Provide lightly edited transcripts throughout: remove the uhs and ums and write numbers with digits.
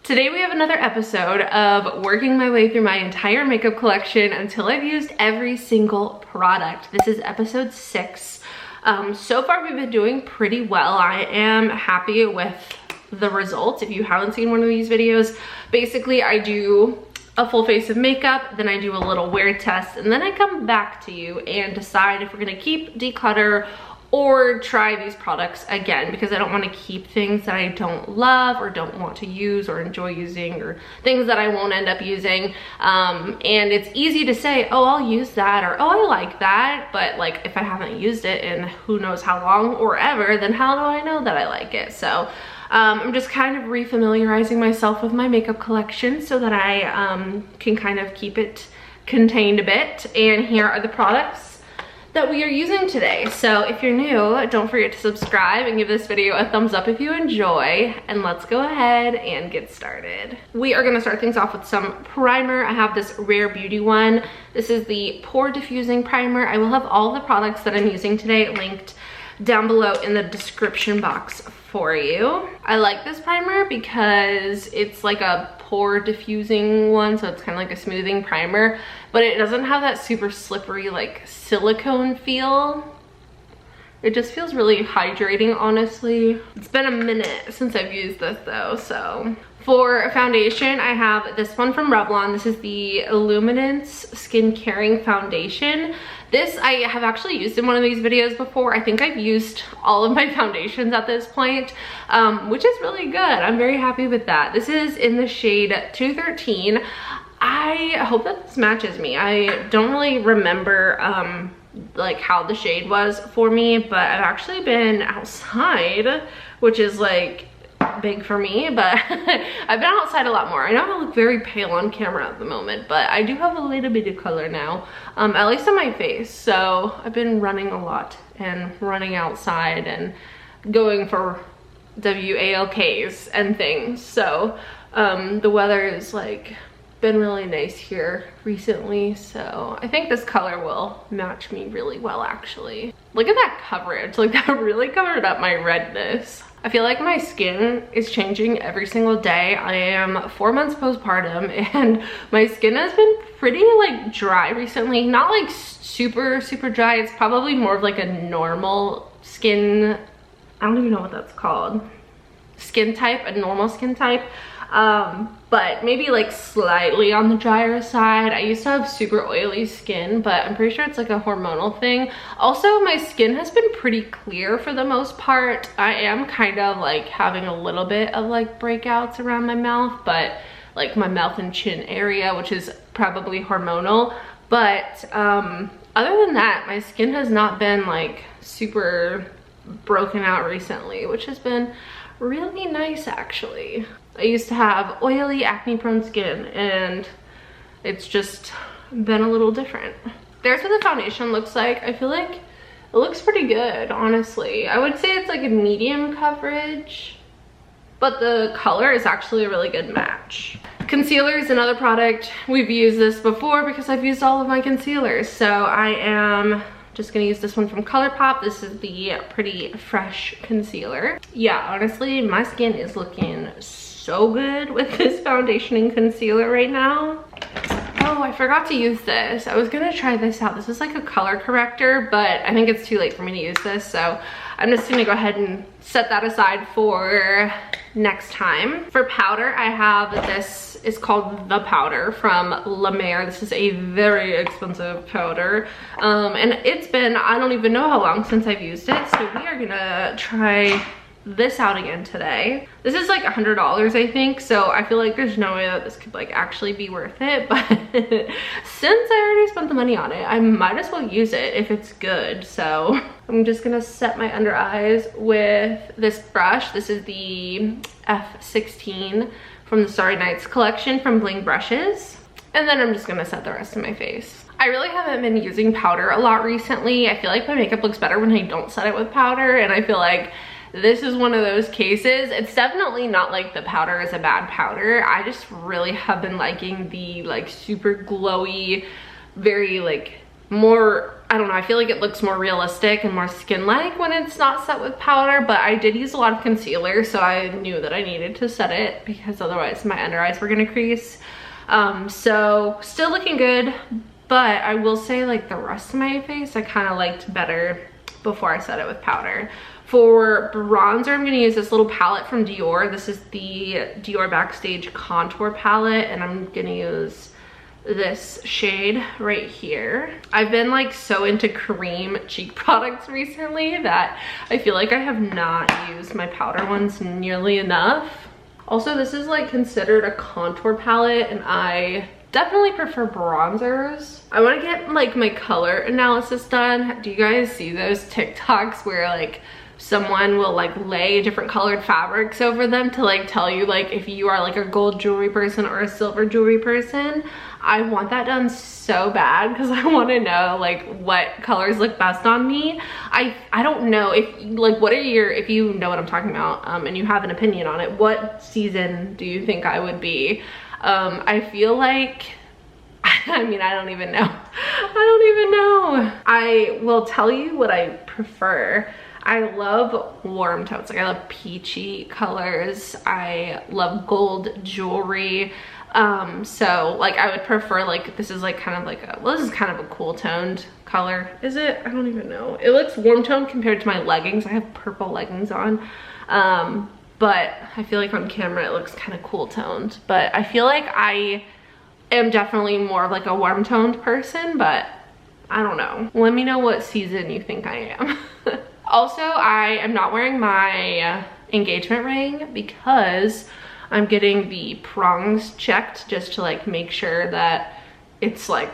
Today we have another episode of working my way through my entire makeup collection until I've used every single product. This is episode 6. So far we've been doing pretty well. I am happy with the results. If you haven't seen one of these videos, basically I do a full face of makeup, then I do a little wear test, and then I come back to you and decide if we're gonna keep, declutter, or try these products again, because I don't want to keep things that I don't love or don't want to use or enjoy using, or things that I won't end up using. And it's easy to say, oh, I'll use that, or oh, I like that, but like if I haven't used it in who knows how long or ever, then how do I know that I like it? So I'm just kind of refamiliarizing myself with my makeup collection so that I can kind of keep it contained a bit. And here are the products that we are using today. So if you're new, don't forget to subscribe and give this video a thumbs up if you enjoy, and let's go ahead and get started. We are gonna start things off with some primer. I have this Rare Beauty one. This is the Pore Diffusing Primer. I will have all the products that I'm using today linked down below in the description box for you. I like this primer because it's like a pore diffusing one, so it's kind of like a smoothing primer, but it doesn't have that super slippery like silicone feel. It just feels really hydrating, honestly. It's been a minute since I've used this though. So for foundation, I have this one from Revlon. This is the Illuminance Skin Caring Foundation. This I have actually used in one of these videos before. I think I've used all of my foundations at this point, which is really good. I'm very happy with that. This is in the shade 213. I hope that this matches me. I don't really remember like how the shade was for me, but I've actually been outside, which is like big for me, but I've been outside a lot more. I know I look very pale on camera at the moment, but I do have a little bit of color now, at least on my face. So I've been running a lot and running outside and going for WALKs and things. So the weather is like been really nice here recently, so I think this color will match me really well actually. Look at that coverage, like that really covered up my redness. I feel like my skin is changing every single day. I am 4 months postpartum and my skin has been pretty like dry recently. Not like super dry, it's probably more of like a normal skin, I don't even know what that's called, skin type, a normal skin type. But maybe like slightly on the drier side. I used to have super oily skin, but I'm pretty sure it's like a hormonal thing. Also, my skin has been pretty clear for the most part. I am kind of like having a little bit of like breakouts around my mouth, but like my mouth and chin area, which is probably hormonal. But other than that, my skin has not been like super broken out recently, which has been really nice actually. I used to have oily, acne-prone skin, and it's just been a little different. There's what the foundation looks like. I feel like it looks pretty good, honestly. I would say it's like a medium coverage, but the color is actually a really good match. Concealer is another product. We've used this before because I've used all of my concealers, so I am just gonna use this one from ColourPop. This is the Pretty Fresh Concealer. Yeah, honestly, my skin is looking so good with this foundation and concealer right now. Oh, I forgot to use this. I was gonna try this out. This is like a color corrector, but I think it's too late for me to use this, so I'm just gonna go ahead and set that aside for next time. For powder, I have this, is called The Powder from La Mer. This is a very expensive powder, and it's been, I don't even know how long since I've used it, so we are gonna try this out again today. This is like $100, I think, so I feel like there's no way that this could like actually be worth it, but since I already spent the money on it, I might as well use it if it's good. So I'm just gonna set my under eyes with this brush. This is the F16 from the Starry Nights collection from Bling Brushes, and then I'm just gonna set the rest of my face. I really haven't been using powder a lot recently. I feel like my makeup looks better when I don't set it with powder, and I feel like this is one of those cases. It's definitely not like the powder is a bad powder. I just really have been liking the like super glowy, very like more, I don't know, I feel like it looks more realistic and more skin-like when it's not set with powder, but I did use a lot of concealer, so I knew that I needed to set it because otherwise my under eyes were gonna crease. So still looking good, but I will say like the rest of my face I kind of liked better before I set it with powder. For bronzer, I'm gonna use this little palette from Dior. This is the Dior Backstage Contour Palette, and I'm gonna use this shade right here. I've been like so into cream cheek products recently that I feel like I have not used my powder ones nearly enough. Also, this is like considered a contour palette, and I definitely prefer bronzers. I want to get like my color analysis done. Do you guys see those TikToks where like someone will like lay different colored fabrics over them to like tell you like if you are like a gold jewelry person or a silver jewelry person? I want that done so bad because I want to know like what colors look best on me. I don't know if like what are your, if you know what I'm talking about and you have an opinion on it, what season do you think I would be? I feel like, I mean, I don't even know. I will tell you what I prefer. I love warm tones. Like I love peachy colors. I love gold jewelry. So like I would prefer like, this is like kind of like a, well, this is kind of a cool toned color. Is it? I don't even know. It looks warm toned compared to my leggings. I have purple leggings on. But I feel like on camera it looks kind of cool toned. But I feel like I am definitely more of like a warm toned person, but I don't know. Let me know what season you think I am. Also, I am not wearing my engagement ring because I'm getting the prongs checked just to like make sure that it's like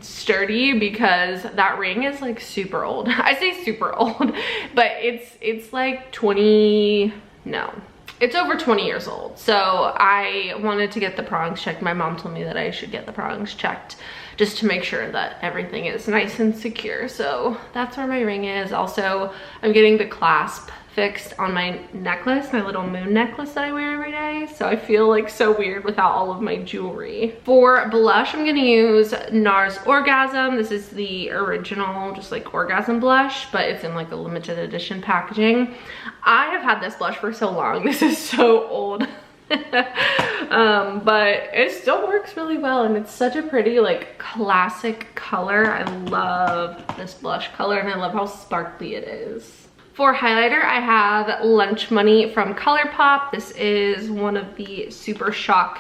sturdy, because that ring is like super old. I say super old, but it's like 20, no, it's over 20 years old. So I wanted to get the prongs checked. My mom told me that I should get the prongs checked just to make sure that everything is nice and secure. So that's where my ring is. Also, I'm getting the clasp fixed on my necklace, my little moon necklace that I wear every day. So I feel like so weird without all of my jewelry. For blush, I'm gonna use NARS Orgasm. This is the original, just like Orgasm blush, but it's in like a limited edition packaging. I have had this blush for so long. This is so old. But it still works really well, and it's such a pretty like classic color. I love this blush color, and I love how sparkly it is. For highlighter, I have Lunch Money from ColourPop. This is one of the Super Shock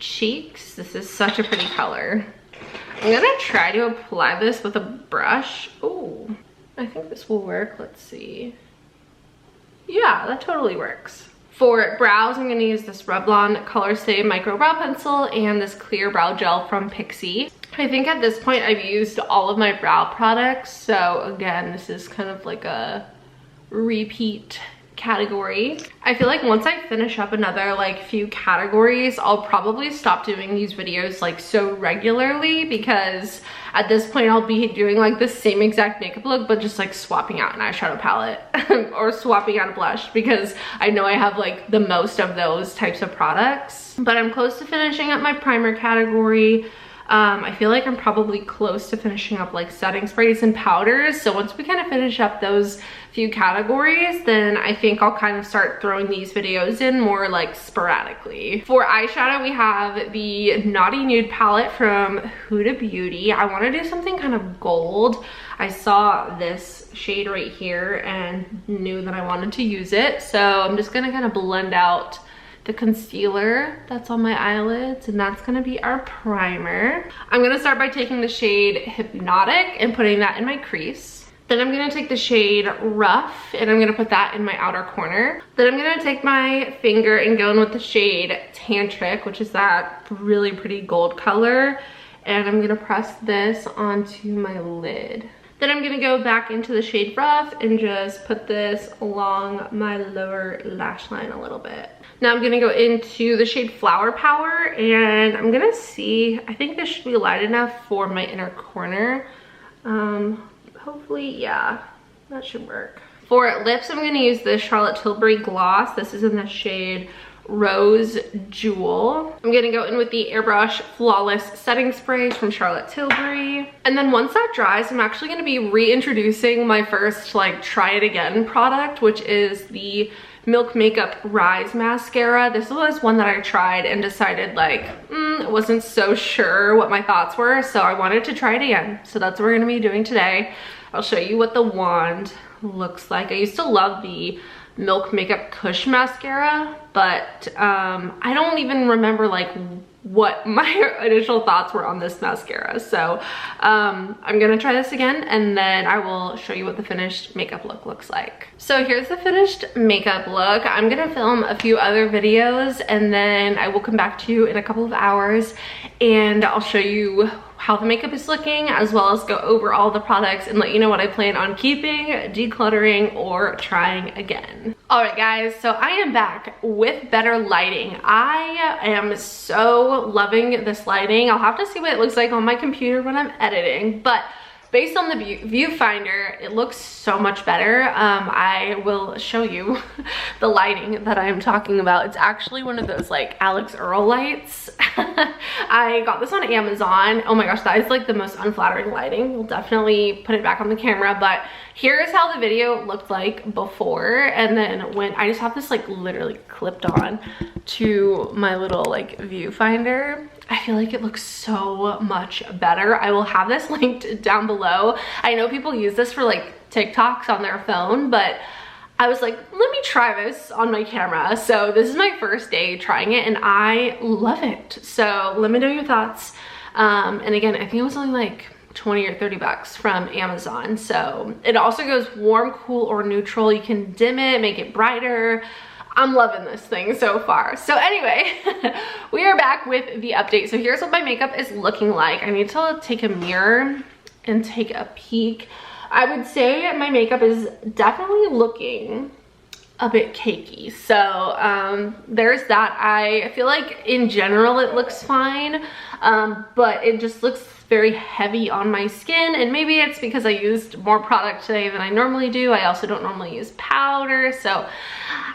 Cheeks. This is such a pretty color. I'm gonna try to apply this with a brush. Oh, I think this will work. Let's see. Yeah, that totally works. For brows, I'm gonna use this Revlon Color Stay Micro Brow Pencil and this clear brow gel from Pixi. I think at this point I've used all of my brow products, so again, this is kind of like a repeat category. I feel like once I finish up another like few categories, I'll probably stop doing these videos like so regularly, because at this point I'll be doing like the same exact makeup look but just like swapping out an eyeshadow palette or swapping out a blush, because I know I have like the most of those types of products. But I'm close to finishing up my primer category. I feel like I'm probably close to finishing up like setting sprays and powders. So once we kind of finish up those few categories, then I think I'll kind of start throwing these videos in more like sporadically. For eyeshadow, we have the Naughty Nude palette from Huda Beauty. I want to do something kind of gold. I saw this shade right here and knew that I wanted to use it. So I'm just gonna kind of blend out the concealer that's on my eyelids, and that's gonna be our primer. I'm gonna start by taking the shade Hypnotic and putting that in my crease. Then I'm gonna take the shade Rough and I'm gonna put that in my outer corner. Then I'm gonna take my finger and go in with the shade Tantric, which is that really pretty gold color, and I'm gonna press this onto my lid. Then I'm gonna go back into the shade Rough and just put this along my lower lash line a little bit. Now I'm gonna go into the shade Flower Power, and I'm gonna see, I think this should be light enough for my inner corner. Hopefully, yeah, that should work. For lips, I'm gonna use the Charlotte Tilbury Gloss. This is in the shade Rose Jewel. I'm gonna go in with the Airbrush Flawless Setting Spray from Charlotte Tilbury. And then once that dries, I'm actually gonna be reintroducing my first like try it again product, which is the Milk Makeup Rise Mascara. This was one that I tried and decided like, wasn't so sure what my thoughts were, so I wanted to try it again. So that's what we're gonna be doing today. I'll show you what the wand looks like. I used to love the Milk Makeup Kush Mascara, but I don't even remember like what my initial thoughts were on this mascara. So I'm gonna try this again and then I will show you what the finished makeup look looks like. So here's the finished makeup look. I'm gonna film a few other videos and then I will come back to you in a couple of hours and I'll show you how the makeup is looking, as well as go over all the products and let you know what I plan on keeping, decluttering, or trying again. All right guys, so I am back with better lighting. I am so loving this lighting. I'll have to see what it looks like on my computer when I'm editing, but based on the viewfinder, it looks so much better. I will show you the lighting that I am talking about. It's actually one of those like Alex Earl lights. I got this on Amazon. Oh my gosh, that is like the most unflattering lighting. We'll definitely put it back on the camera, but here's how the video looked like before and then when I just have this like literally clipped on to my little like viewfinder. I feel like it looks so much better. I will have this linked down below. I know people use this for like TikToks on their phone, but I was like, let me try this on my camera. So this is my first day trying it and I love it. So let me know your thoughts. And again, I think it was only like 20 or 30 bucks from Amazon. So it also goes warm, cool, or neutral. You can dim it, make it brighter. I'm loving this thing so far. So anyway, we are back with the update. So here's what my makeup is looking like. I need to take a mirror and take a peek. I would say my makeup is definitely looking a bit cakey. So there's that. I feel like in general it looks fine, but it just looks very heavy on my skin, and maybe it's because I used more product today than I normally do. I also don't normally use powder, so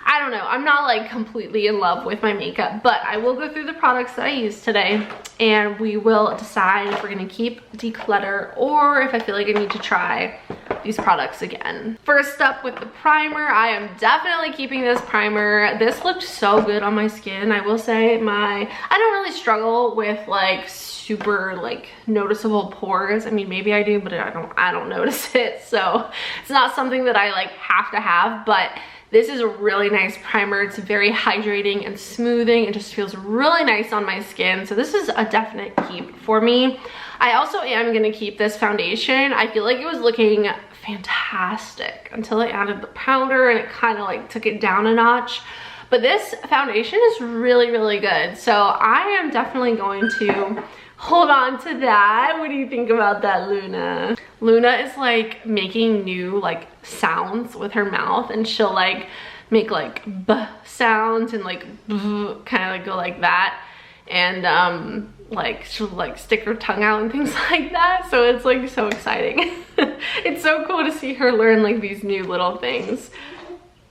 I don't know. I'm not like completely in love with my makeup, but I will go through the products that I used today and we will decide if we're gonna keep, declutter, or if I feel like I need to try these products again. First up with the primer, I am definitely keeping this primer. This looked so good on my skin. I will say I don't really struggle with like super like noticeable pores. I mean, maybe I do, but I don't notice it. So it's not something that I like have to have, but this is a really nice primer. It's very hydrating and smoothing. It just feels really nice on my skin. So this is a definite keep for me. I also am gonna keep this foundation. I feel like it was looking fantastic until I added the powder and it kind of like took it down a notch. But this foundation is really, really good. So I am definitely going to hold on to that. What do you think about that, Luna? Luna is like making new like sounds with her mouth, and she'll like make like b sounds and like kind of like go like that, and like she'll like stick her tongue out and things like that. So it's like so exciting. It's so cool to see her learn like these new little things.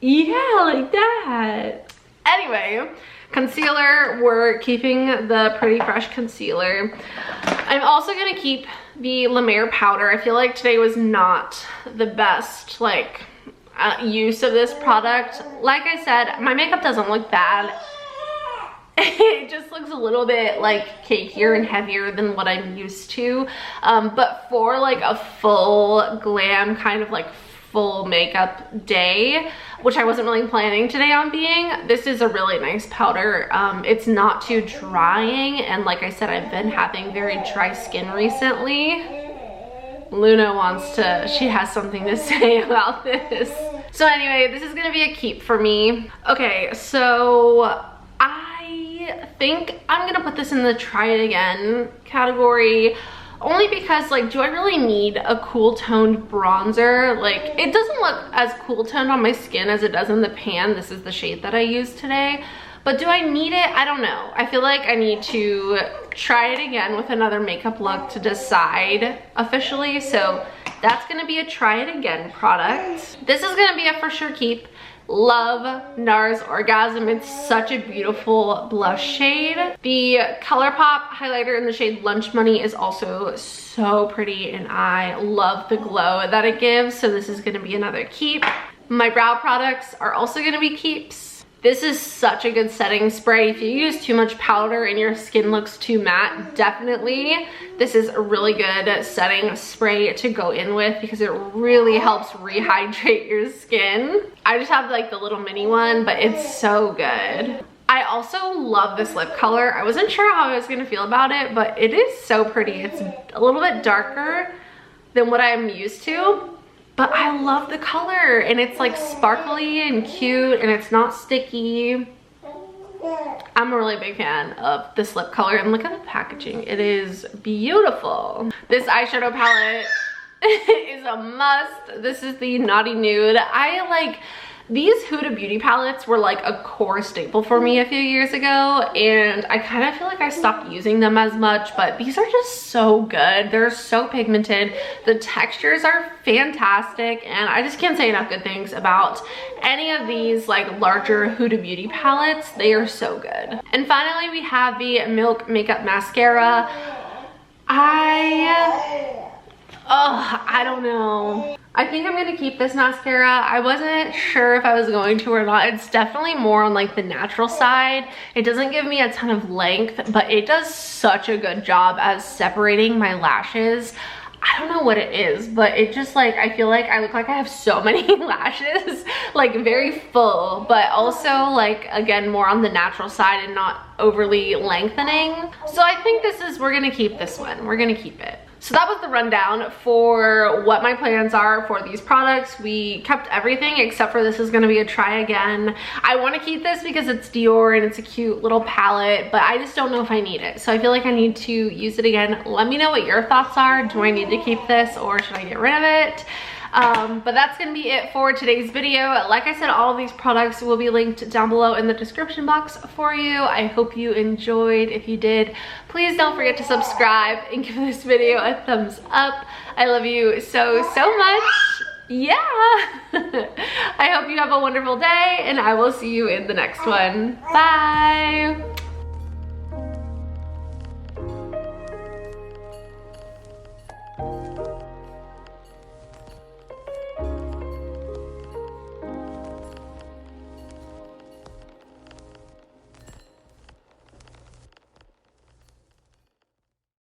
Yeah, like that. Anyway, concealer, we're keeping the Pretty Fresh concealer. I'm also gonna keep the La Mer powder. I feel like today was not the best like use of this product. Like I said, my makeup doesn't look bad. It just looks a little bit like cakier and heavier than what I'm used to. But for like a full glam kind of like full makeup day, which I wasn't really planning today on being, this is a really nice powder. It's not too drying, and like I said, I've been having very dry skin recently. Luna wants to, she has something to say about this. So anyway, this is gonna be a keep for me. Okay, so I think I'm gonna put this in the try it again category. Only because like, do I really need a cool toned bronzer? Like, it doesn't look as cool toned on my skin as it does in the pan. This is the shade that I used today. But do I need it? I don't know. I feel like I need to try it again with another makeup look to decide officially. So that's gonna be a try it again product. This is gonna be a for sure keep. Love NARS Orgasm. It's such a beautiful blush shade. The ColourPop highlighter in the shade Lunch Money is also so pretty, and I love the glow that it gives, so this is gonna be another keep. My brow products are also gonna be keeps. This is such a good setting spray. If you use too much powder and your skin looks too matte, definitely this is a really good setting spray to go in with because it really helps rehydrate your skin. I just have like the little mini one, but it's so good. I also love this lip color. I wasn't sure how I was gonna feel about it, but it is so pretty. It's a little bit darker than what I'm used to, but I love the color, and it's like sparkly and cute, and it's not sticky. I'm a really big fan of this lip color, and look at the packaging. It is beautiful. This eyeshadow palette is a must. This is the Naughty Nude. These Huda Beauty palettes were like a core staple for me a few years ago, and I kind of feel like I stopped using them as much, but these are just so good. They're so pigmented. The textures are fantastic, and I just can't say enough good things about any of these like larger Huda Beauty palettes. They are so good. And finally, we have the Milk Makeup Mascara. I don't know. I think I'm gonna keep this mascara. I wasn't sure if I was going to or not. It's definitely more on like the natural side. It doesn't give me a ton of length, but it does such a good job as separating my lashes. I don't know what it is, but it just like, I feel like I look like I have so many lashes, like very full, but also like, again, more on the natural side and not overly lengthening. So I think we're gonna keep this one. We're gonna keep it. So that was the rundown for what my plans are for these products. We kept everything except for this is gonna be a try again. I wanna keep this because it's Dior and it's a cute little palette, but I just don't know if I need it. So I feel like I need to use it again. Let me know what your thoughts are. Do I need to keep this or should I get rid of it? But that's gonna be it for today's video. Like I said, all of these products will be linked down below in the description box for you. I hope you enjoyed. If you did, please don't forget to subscribe and give this video a thumbs up. I love you so much. Yeah. I hope you have a wonderful day, and I will see you in the next one. Bye.